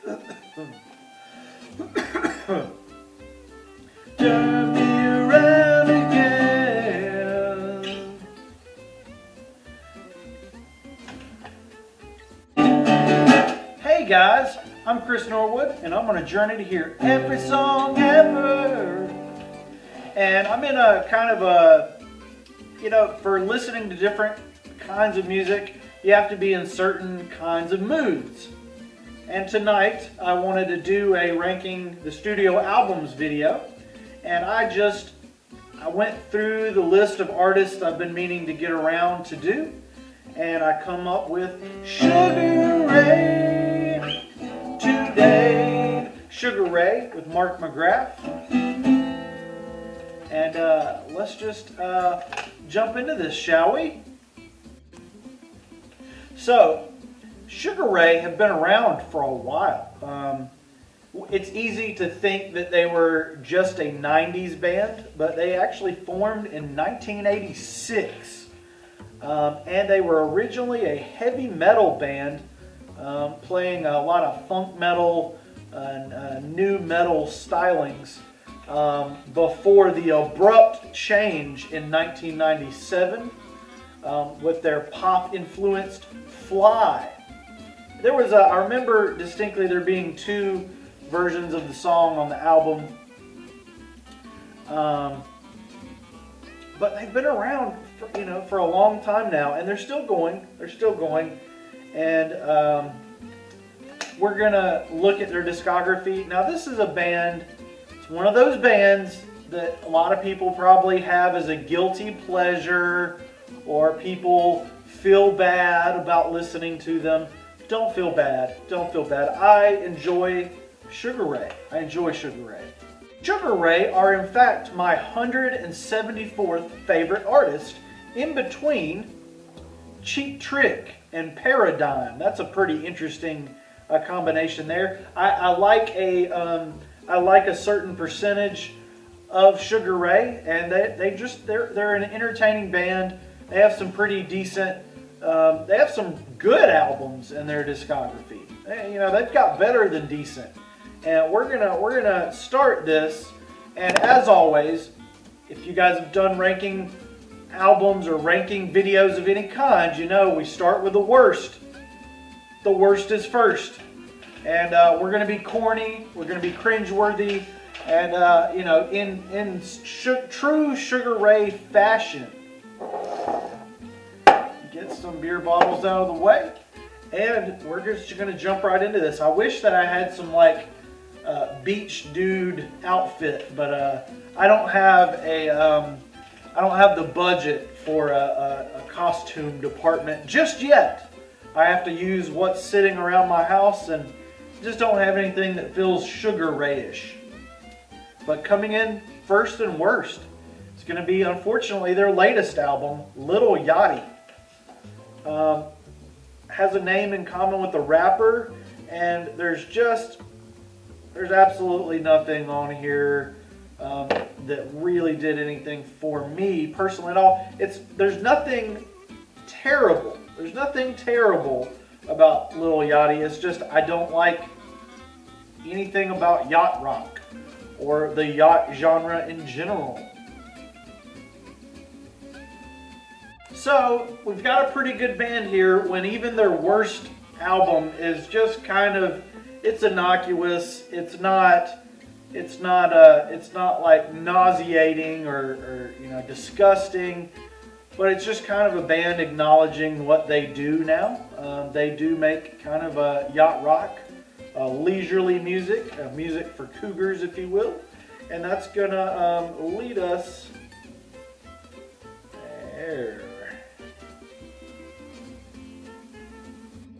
Turn me around again. Hey guys, I'm Chris Norwood, and I'm on a journey to hear every song ever. And I'm in a kind of a, for listening to different kinds of music, you have to be in certain kinds of moods. And tonight, I wanted to do a ranking the studio albums video. And I went through the list of artists I've been meaning to get around to do. And I come up with Sugar Ray today. Sugar Ray with Mark McGrath. And let's just jump into this, shall we? So, Sugar Ray have been around for a while. It's easy to think that they were just a 90s band, but they actually formed in 1986. And they were originally a heavy metal band, playing a lot of funk metal and new metal stylings before the abrupt change in 1997 with their pop-influenced Fly. There was I remember distinctly there being two versions of the song on the album, but they've been around for a long time now, and they're still going. And we're gonna look at their discography. Now, this is a band. It's one of those bands that a lot of people probably have as a guilty pleasure, or people feel bad about listening to them. Don't feel bad. I enjoy Sugar Ray. Sugar Ray are in fact my 174th favorite artist, in between Cheap Trick and Paradigm. That's a pretty interesting combination there. I like a certain percentage of Sugar Ray, and they're an entertaining band. They have some pretty decent. They have some good albums in their discography. They've got better than decent. And we're gonna start this. And as always, if you guys have done ranking albums or ranking videos of any kind, we start with the worst. The worst is first. And we're gonna be corny. We're gonna be cringeworthy. And in true Sugar Ray fashion. Get some beer bottles out of the way, and we're just going to jump right into this. I wish that I had some beach dude outfit, but I don't have the budget for a costume department just yet. I have to use what's sitting around my house, and just don't have anything that feels Sugar Ray-ish. But coming in first and worst, it's going to be, unfortunately, their latest album, Little Yachty. Has a name in common with the rapper, and there's absolutely nothing on here that really did anything for me personally at all. There's nothing terrible. There's nothing terrible about Little Yachty. It's just I don't like anything about yacht rock or the yacht genre in general. So, we've got a pretty good band here when even their worst album is just it's innocuous. It's not like nauseating or disgusting, but it's just kind of a band acknowledging what they do now. They do make kind of a yacht rock, leisurely music, music for cougars, if you will, and that's gonna lead us there.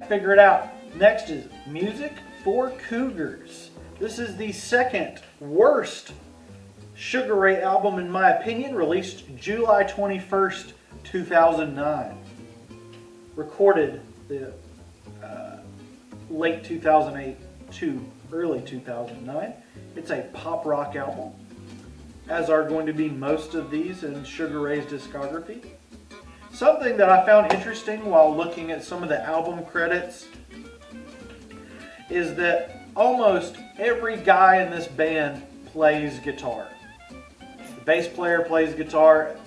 Figure it out. Next is Music for Cougars. This is the second worst Sugar Ray album in my opinion, released July 21st, 2009. Recorded the late 2008 to early 2009. It's a pop rock album, as are going to be most of these in Sugar Ray's discography. Something that I found interesting while looking at some of the album credits is that almost every guy in this band plays guitar. The bass player plays guitar.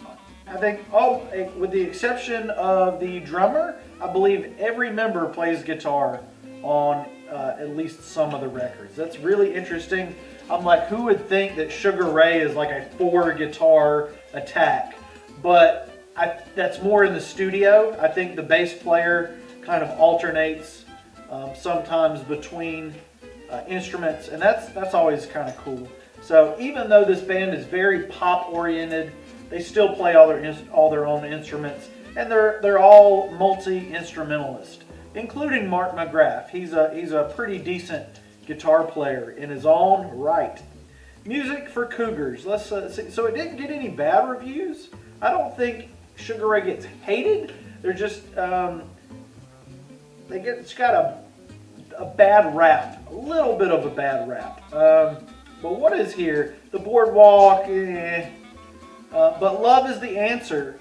I think, with the exception of the drummer, I believe every member plays guitar on at least some of the records. That's really interesting. I'm like, who would think that Sugar Ray is like a 4-guitar attack? But that's more in the studio. I think the bass player kind of alternates sometimes between instruments, and that's always kind of cool. So even though this band is very pop oriented, they still play all their own instruments, and they're all multi-instrumentalist, including Mark McGrath. He's a pretty decent guitar player in his own right. Music for Cougars. Let's see. So it didn't get any bad reviews. I don't think Sugar Ray gets hated. They're just it's got a bad rap, a little bit of a bad rap. But what is here? The Boardwalk, but Love is the Answer,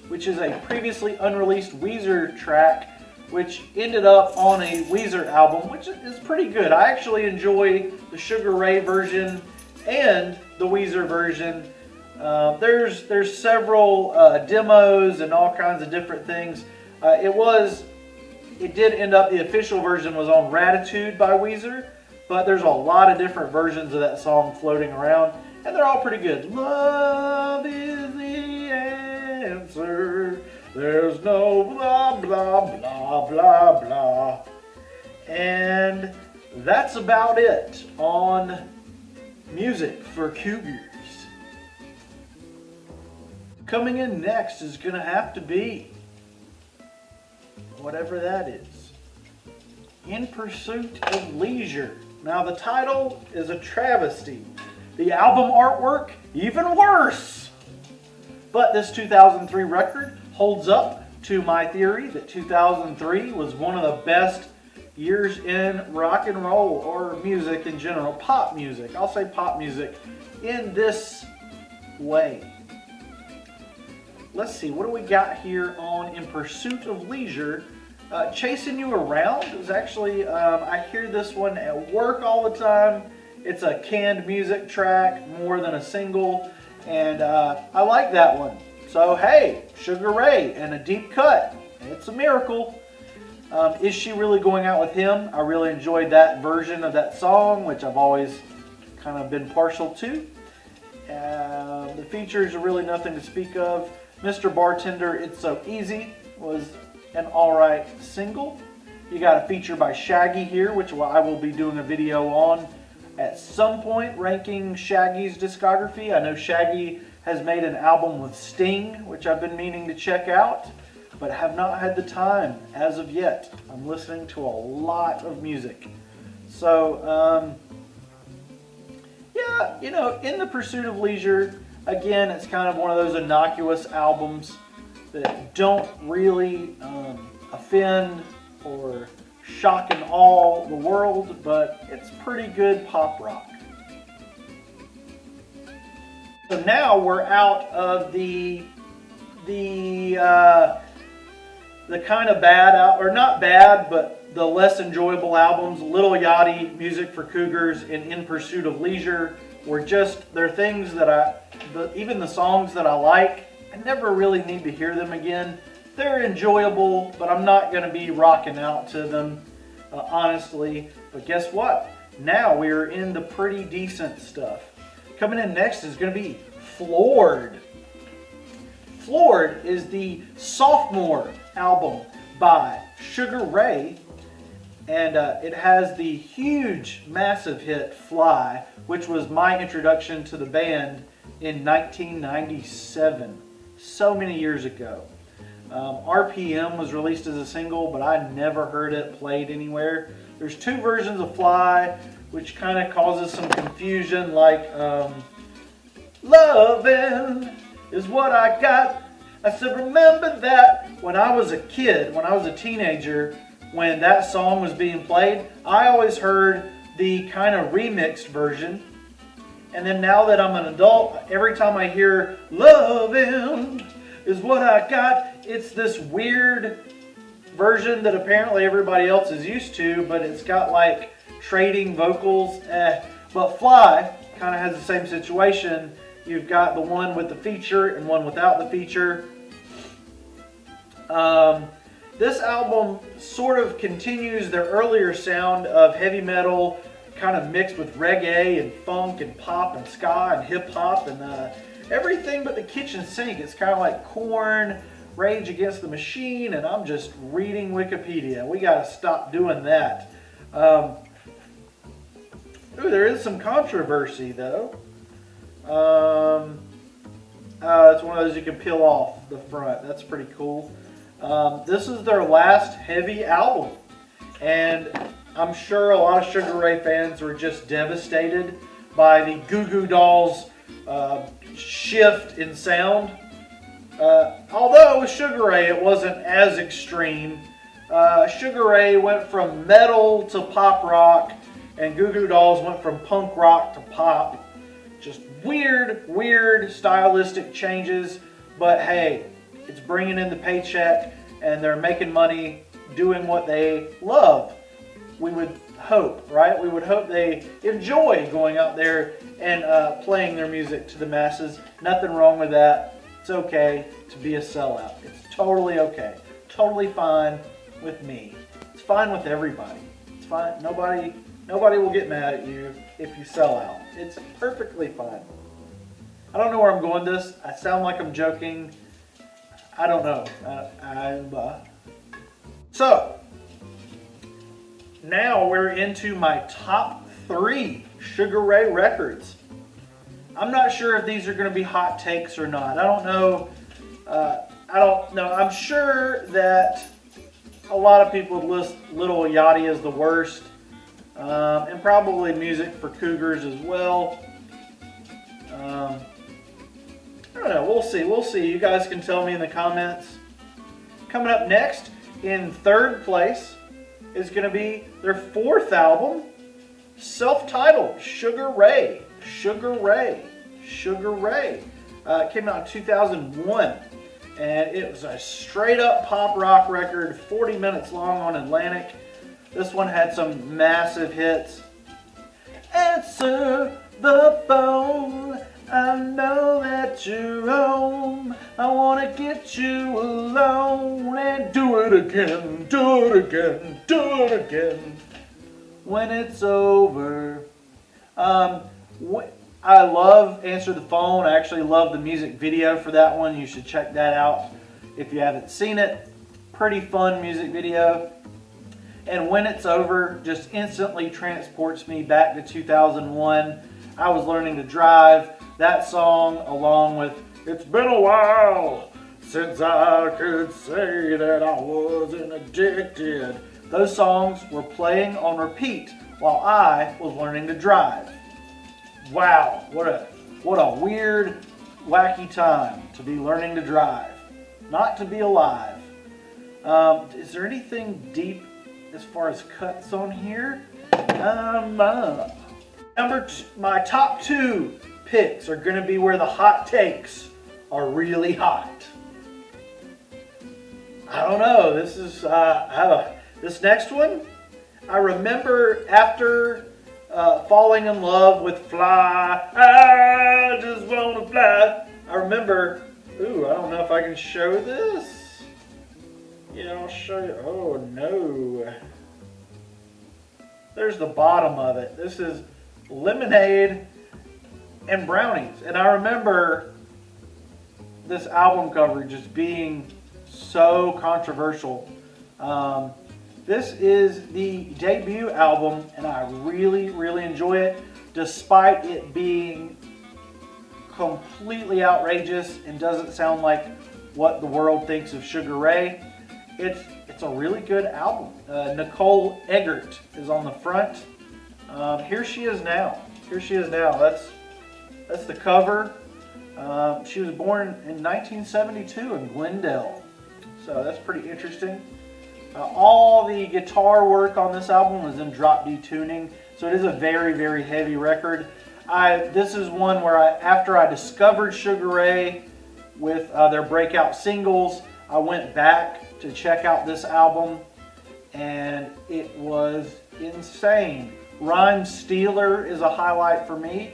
which is a previously unreleased Weezer track, which ended up on a Weezer album, which is pretty good. I actually enjoy the Sugar Ray version and the Weezer version. There's several demos and all kinds of different things. It did end up, the official version was on Ratitude by Weezer, but there's a lot of different versions of that song floating around, and they're all pretty good. Love is the answer. There's no blah, blah, blah, blah, blah. And that's about it on Music for Cougars. Coming in next is going to have to be whatever that is. In Pursuit of Leisure. Now the title is a travesty. The album artwork, even worse. But this 2003 record holds up to my theory that 2003 was one of the best years in rock and roll, or music in general. Pop music. I'll say pop music in this way. Let's see, what do we got here on In Pursuit of Leisure? Chasing You Around is actually, I hear this one at work all the time. It's a canned music track more than a single, and I like that one. So hey, Sugar Ray and a deep cut. It's a miracle. Is She Really Going Out With Him? I really enjoyed that version of that song, which I've always kind of been partial to. The features are really nothing to speak of. Mr. Bartender, It's So Easy was an alright single. You got a feature by Shaggy here, which I will be doing a video on at some point, ranking Shaggy's discography. I know Shaggy has made an album with Sting, which I've been meaning to check out, but have not had the time as of yet. I'm listening to a lot of music. So, yeah, you know, In the Pursuit of Leisure, again, it's kind of one of those innocuous albums that don't really offend or shock and awe the world, but it's pretty good pop rock. So now we're out of the kind of bad, or not bad, but the less enjoyable albums. Little Yachty, Music for Cougars, and In Pursuit of Leisure they're things that even the songs that I like, I never really need to hear them again. They're enjoyable, but I'm not going to be rocking out to them, honestly. But guess what? Now we're in the pretty decent stuff. Coming in next is going to be Floored. Floored is the sophomore album by Sugar Ray, and it has the huge, massive hit Fly, which was my introduction to the band in 1997, so many years ago. RPM was released as a single, but I never heard it played anywhere. There's two versions of Fly, which kind of causes some confusion, like Lovin' is what I got. I said, remember that when I was a kid, when I was a teenager, when that song was being played, I always heard the kind of remixed version. And then now that I'm an adult, every time I hear Lovin' is what I got, it's this weird version that apparently everybody else is used to, but it's got like trading vocals. But Fly kind of has the same situation. You've got the one with the feature and one without the feature. This album sort of continues their earlier sound of heavy metal, kind of mixed with reggae and funk and pop and ska and hip hop and everything but the kitchen sink. It's kind of like Korn, Rage Against the Machine, and I'm just reading Wikipedia. We got to stop doing that. Ooh, there is some controversy though. It's one of those you can peel off the front. That's pretty cool. This is their last heavy album, and I'm sure a lot of Sugar Ray fans were just devastated by the Goo Goo Dolls shift in sound. Although with Sugar Ray it wasn't as extreme. Sugar Ray went from metal to pop rock, and Goo Goo Dolls went from punk rock to pop. Just weird stylistic changes, but hey, it's bringing in the paycheck and they're making money doing what they love. We would hope, right? We would hope they enjoy going out there and playing their music to the masses. Nothing wrong with that. It's okay to be a sellout. It's totally okay. Totally fine with me. It's fine with everybody. It's fine. Nobody will get mad at you if you sell out. It's perfectly fine. I don't know where I'm going with this. I sound like I'm joking. I don't know. So, now we're into my top 3 Sugar Ray records. I'm not sure if these are going to be hot takes or not. I don't know. I'm sure that a lot of people would list Little Yachty as the worst. And probably Music for Cougars as well. I don't know. We'll see. You guys can tell me in the comments. Coming up next, in 3rd place, is going to be their 4th album, self-titled, Sugar Ray. It came out in 2001, and it was a straight-up pop rock record, 40 minutes long on Atlantic. This one had some massive hits. Answer the phone, I know that you're home. I want to get you alone and do it again, when it's over. I love Answer the Phone. I actually love the music video for that one. You should check that out if you haven't seen it. Pretty fun music video. And When It's Over just instantly transports me back to 2001. I was learning to drive. That song, along with It's Been a While Since I Could Say That I Wasn't Addicted. Those songs were playing on repeat while I was learning to drive. Wow, what a weird, wacky time to be learning to drive. Not to be alive. Is there anything deep as far as cuts on here? My top 2 picks are going to be where the hot takes are really hot. I don't know. This is this next one. I remember after falling in love with Fly. I just wanna fly. I remember. Ooh, I don't know if I can show this. Yeah, I'll show you. Oh no. There's the bottom of it. This is lemonade and brownies. And I remember this album cover just being so controversial. This is the debut album, and I really, really enjoy it, despite it being completely outrageous and doesn't sound like what the world thinks of Sugar Ray. It's a really good album. Nicole Eggert is on the front. Here she is now. That's the cover. She was born in 1972 in Glendale, so that's pretty interesting. All the guitar work on this album was in drop D tuning, so it is a very, very heavy record. This is one where after I discovered Sugar Ray with their breakout singles, I went back to check out this album, and it was insane. Rhyme Stealer is a highlight for me.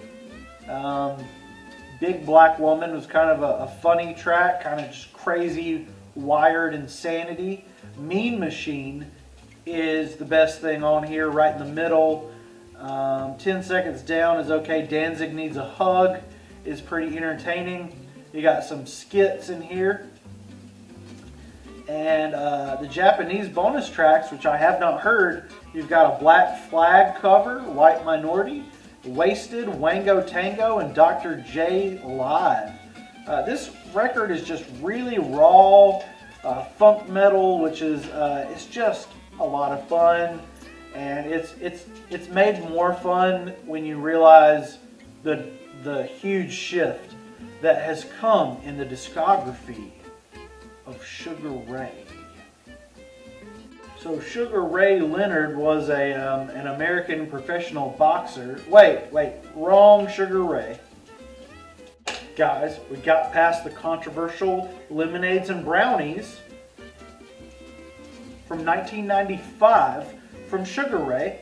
Big Black Woman was kind of a funny track, kind of just crazy, wired insanity. Mean Machine is the best thing on here, right in the middle. 10 Seconds Down is okay. Danzig Needs a Hug is pretty entertaining. You got some skits in here. And the Japanese bonus tracks, which I have not heard, you've got a Black Flag cover, White Minority, Wasted, Wango Tango, and Dr. J Live. This record is just really raw funk metal, which is it's just a lot of fun, and it's made more fun when you realize the huge shift that has come in the discography of Sugar Ray. So Sugar Ray Leonard was an American professional boxer. Wait, wrong Sugar Ray. Guys, we got past the controversial Lemonades and Brownies from 1995 from Sugar Ray,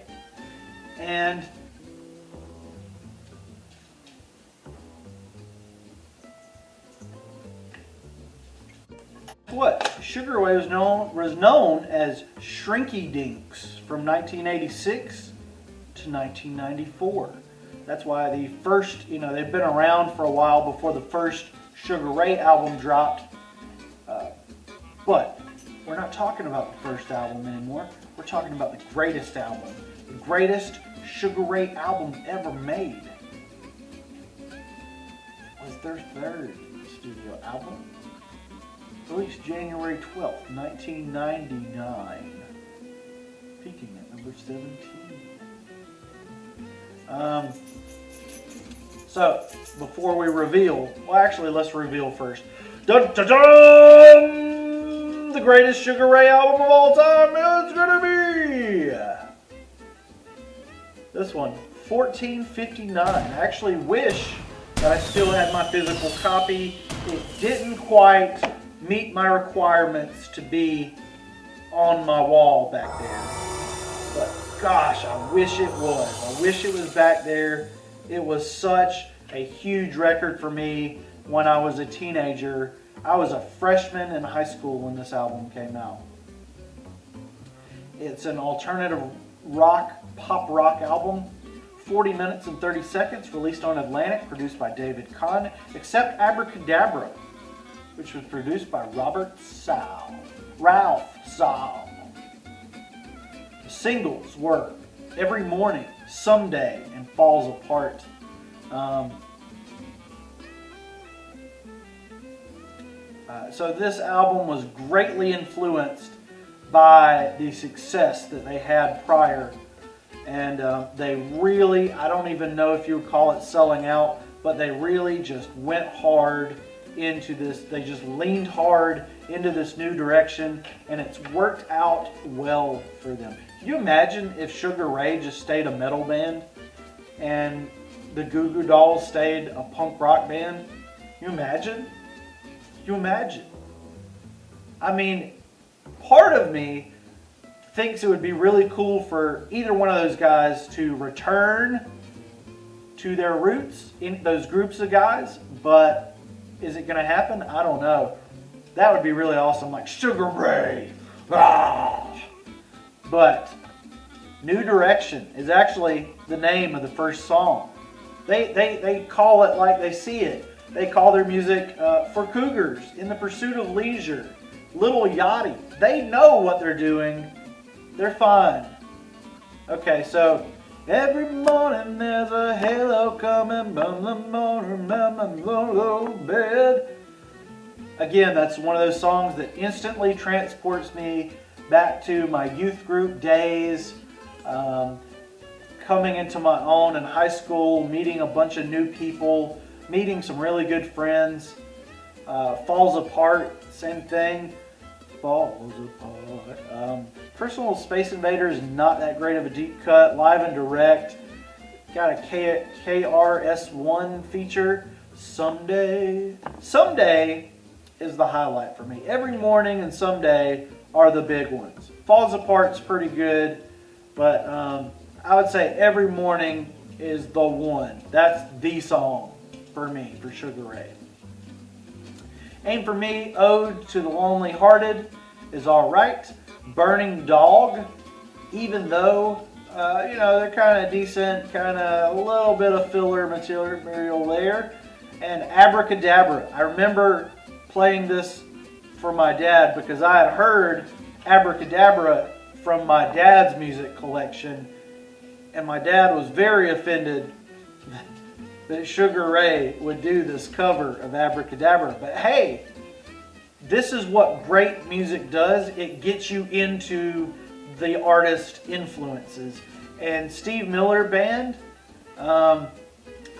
and what? Sugar Ray was known as Shrinky Dinks from 1986 to 1994. That's why the first, they've been around for a while before the first Sugar Ray album dropped. But we're not talking about the first album anymore. We're talking about the greatest album. The greatest Sugar Ray album ever made. It was their third studio album. Released January 12th, 1999. Peaking at number 17. So, before we reveal, let's reveal first. Dun, dun, dun! The greatest Sugar Ray album of all time is going to be this one, 1459. I actually wish that I still had my physical copy. It didn't quite meet my requirements to be on my wall back there. But gosh, I wish it was. I wish it was back there. It was such a huge record for me when I was a teenager. I was a freshman in high school when this album came out. It's an alternative rock, pop rock album. 40 minutes and 30 seconds, released on Atlantic, produced by David Kahn, except Abracadabra, which was produced by Ralph Saul. The singles were Every Morning, Someday, and Falls Apart. So this album was greatly influenced by the success that they had prior. And they really, I don't even know if you would call it selling out, but they really just went hard into this. They just leaned hard into this new direction, and it's worked out well for them. Can you imagine if Sugar Ray just stayed a metal band and the Goo Goo Dolls stayed a punk rock band? Can you imagine? Can you imagine? I mean, part of me thinks it would be really cool for either one of those guys to return to their roots in those groups of guys, but is it going to happen? I don't know. That would be really awesome, like Sugar Ray. Ah! But New Direction is actually the name of the first song. They call it like they see it. They call their music For Cougars, In the Pursuit of Leisure, Little Yachty. They know what they're doing. They're fine. Okay, so every morning there's a halo coming from the morning from my low bed. Again, that's one of those songs that instantly transports me back to my youth group days, coming into my own in high school, meeting a bunch of new people, meeting some really good friends. Falls Apart, same thing. Falls Apart. Personal Space Invader is not that great of a deep cut. Live and Direct. Got a KRS-One feature. Someday. Someday is the highlight for me. Every Morning and Someday are the big ones. Falls Apart's pretty good, but I would say Every Morning is the one. That's the song for me, for Sugar Ray. And for me, Ode to the Lonely Hearted is alright. Burning Dog, even though, they're kind of decent, kind of a little bit of filler material there. And Abracadabra. I remember playing this for my dad because I had heard Abracadabra from my dad's music collection, and my dad was very offended that Sugar Ray would do this cover of Abracadabra. But hey, this is what great music does. It gets you into the artist influences. And Steve Miller Band, I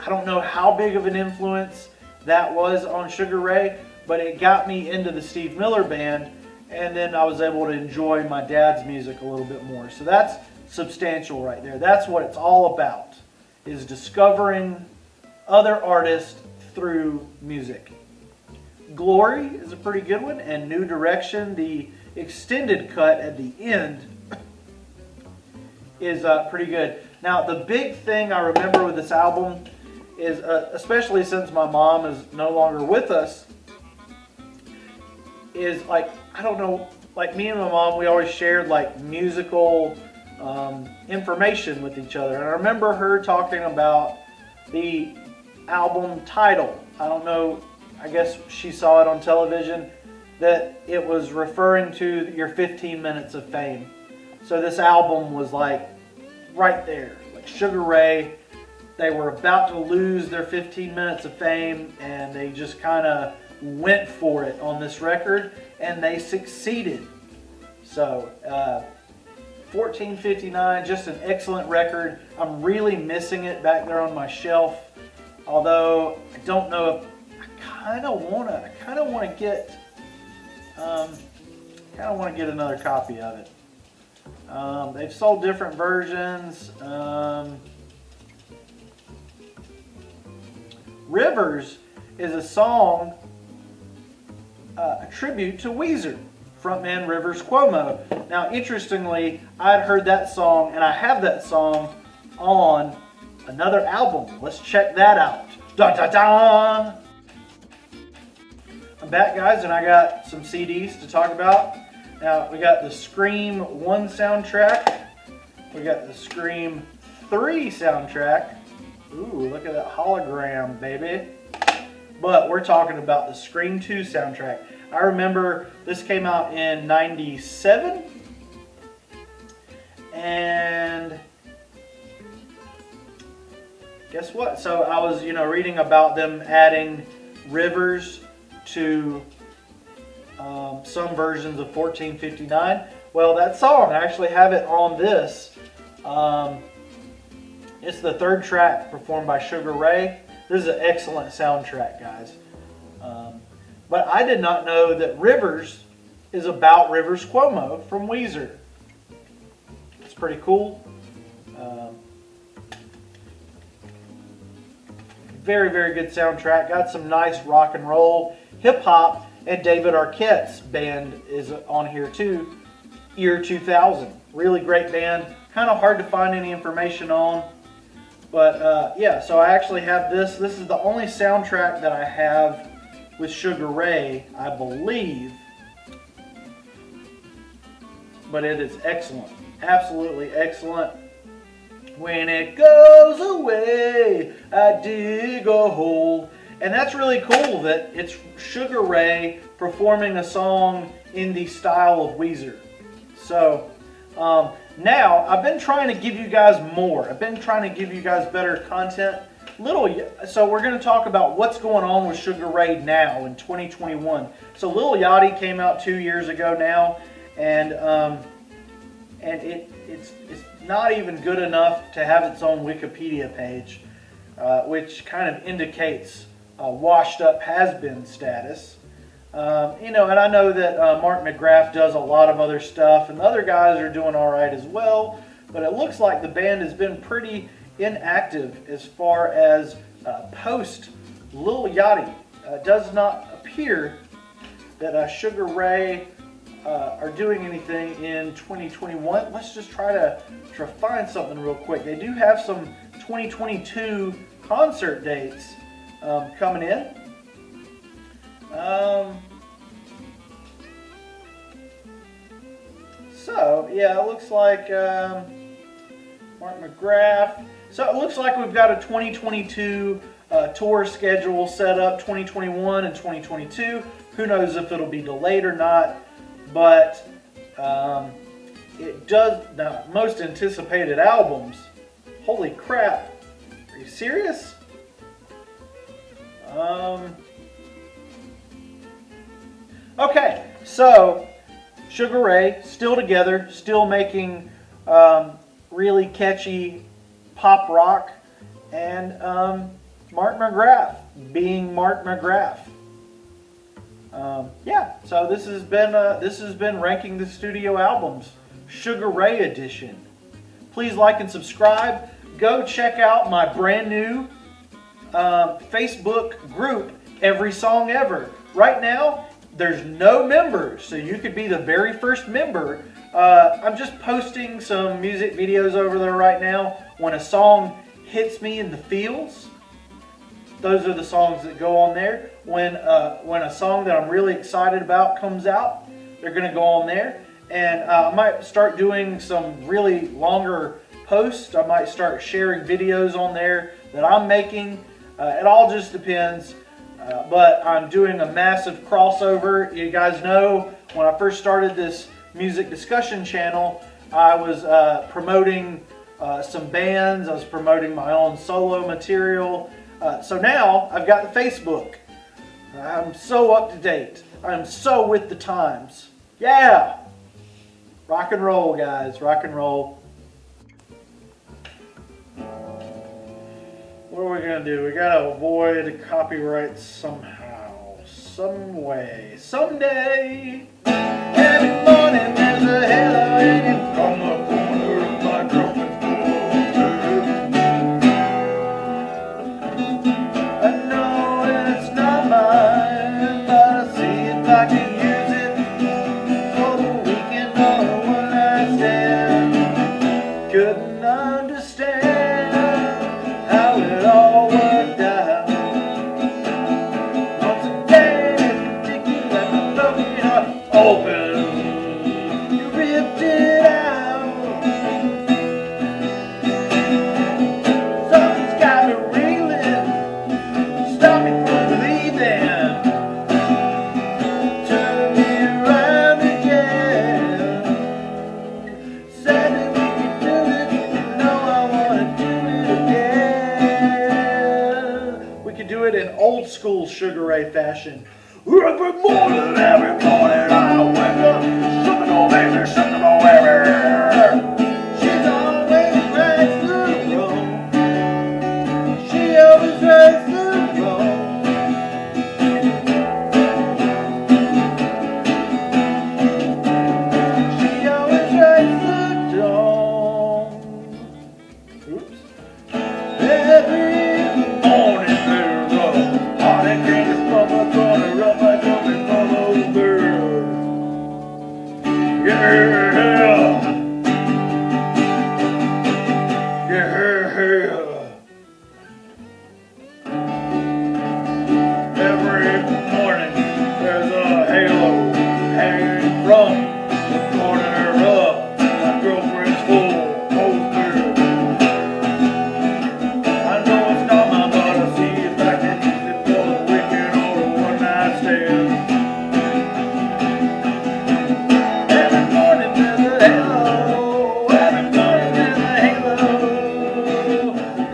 don't know how big of an influence that was on Sugar Ray, but it got me into the Steve Miller Band, and then I was able to enjoy my dad's music a little bit more. So that's substantial right there. That's what it's all about, is discovering other artists through music. Glory is a pretty good one, and New Direction, the extended cut at the end, is pretty good. Now, the big thing I remember with this album is, especially since my mom is no longer with us, is like, I don't know, like me and my mom, we always shared like musical information with each other. And I remember her talking about the album title. I don't know, I guess she saw it on television, that it was referring to your 15 minutes of fame. So this album was like right there, like Sugar Ray. They were about to lose their 15 minutes of fame, and they just kind of went for it on this record, and they succeeded. So 1459, just an excellent record. I'm really missing it back there on my shelf, although I don't know if I kind of want to get another copy of it. They've sold different versions. Rivers is a song, a tribute to Weezer, frontman Rivers Cuomo. Now, interestingly, I'd heard that song, and I have that song on another album. Let's check that out. Dun, dun, dun. I'm back, guys, and I got some CDs to talk about. Now, we got the Scream 1 soundtrack. We got the Scream 3 soundtrack. Ooh, look at that hologram, baby. But we're talking about the Scream 2 soundtrack. I remember this came out in '97. And guess what? So I was, reading about them adding Rivers to some versions of 1459. Well, that song, I actually have it on this. It's the third track performed by Sugar Ray. This is an excellent soundtrack, guys. But I did not know that Rivers is about Rivers Cuomo from Weezer. It's pretty cool. Very, very good soundtrack. Got some nice rock and roll, hip hop, and David Arquette's band is on here too. Year 2000. Really great band. Kind of hard to find any information on. But yeah, so I actually have this. This is the only soundtrack that I have with Sugar Ray, I believe. But it is excellent. Absolutely excellent. When it goes away, I dig a hole. And that's really cool that it's Sugar Ray performing a song in the style of Weezer. So, now, I've been trying to give you guys more. I've been trying to give you guys better content. So we're going to talk about what's going on with Sugar Ray now in 2021. So Lil Yachty came out 2 years ago now, and it's not even good enough to have its own Wikipedia page, which kind of indicates washed up has-been status. And I know that Mark McGrath does a lot of other stuff, and the other guys are doing all right as well, but it looks like the band has been pretty inactive as far as post Lil Yachty. Does not appear that Sugar Ray are doing anything in 2021. Let's just try to find something real quick. They do have some 2022 concert dates coming in. So yeah, it looks like Mark McGrath. So it looks like we've got a 2022 tour schedule set up, 2021 and 2022. Who knows if it'll be delayed or not, but it does. Now, most anticipated albums. Holy crap! Are you serious? Okay, so Sugar Ray still together, still making really catchy pop rock, and Mark McGrath being Mark McGrath. Yeah, so this has been Ranking the Studio Albums, Sugar Ray edition. Please like and subscribe. Go check out my brand new Facebook group, Every Song Ever. Right now, there's no members, so you could be the very first member. I'm just posting some music videos over there right now. When a song hits me in the feels, those are the songs that go on there. When a song that I'm really excited about comes out, they're going to go on there. And I might start doing some really longer posts. I might start sharing videos on there that I'm making. It all just depends. But I'm doing a massive crossover. You guys know when I first started this music discussion channel, I was promoting some bands. I was promoting my own solo material. So now I've got the Facebook. I'm so up to date. I'm so with the times. Yeah! Rock and roll, guys. Rock and roll. What are we going to do? We got to avoid copyright somehow. Some way. Someday. Every morning there's a hello hanging from the corner of my trumpet. I know it's not mine, but I see if I can use it for the weekend or a one-night stand. Couldn't understand how it all worked out. Once again, it's ridiculous like a broken heart open. You ripped it out. Something's got me reeling, stop me from leaving. Turn me around again. Said that we could do it, you know I wanna do it again. We could do it in old school Sugar Ray fashion. Every morning I wake up, something on baby, something on baby. She's always right through the road. She always right through the road. She always right through the dawn. Oops. Every morning there's a heartache hanging from the corner of my jumping from over. Yeah. Yeah. Every morning there's a halo hanging from the corner of my girlfriend's over. I know it's not mine, but I'll see if I can use it for the weekend or a one-night stand. Every morning there's a halo. Every morning there's a halo.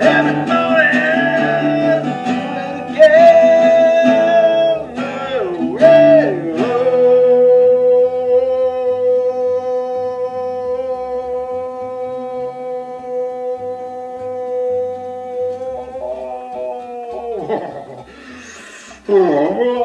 Every morning do it again. Oh, yeah, oh.